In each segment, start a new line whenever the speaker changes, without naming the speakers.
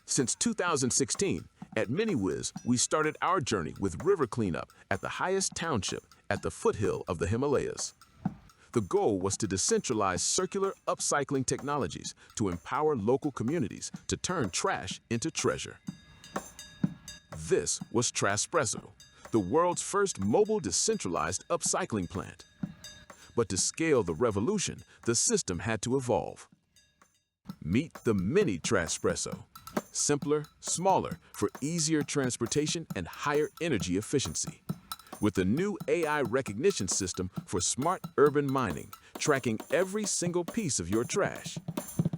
Since 2016, at Miniwiz, we started our journey with river cleanup at the highest township at the foothill of the Himalayas. The goal was to decentralize circular upcycling technologies to empower local communities to turn trash into treasure. This was TRASHPRESSO, the world's first mobile decentralized upcycling plant. But to scale the revolution, the system had to evolve. Meet the miniTrashpresso. Simpler, smaller, for easier transportation and higher energy efficiency. With a new AI recognition system for smart urban mining, tracking every single piece of your trash.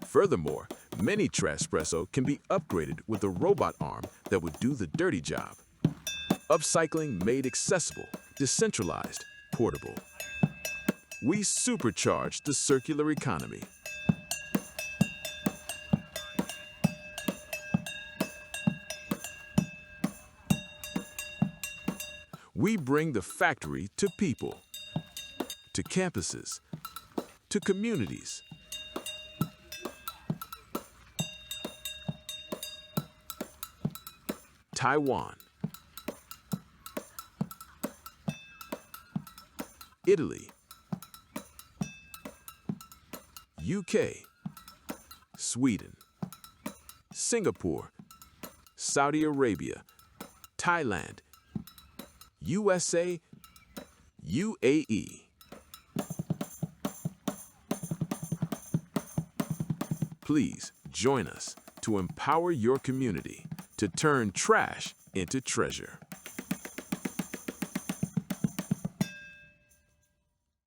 Furthermore, miniTrashpresso can be upgraded with a robot arm that would do the dirty job. Upcycling made accessible, decentralized, portable. We supercharged the circular economy. We bring the factory to people, to campuses, to communities. Taiwan, Italy, UK, Sweden, Singapore, Saudi Arabia, Thailand, USA, UAE. Please join us to empower your community to turn trash into treasure.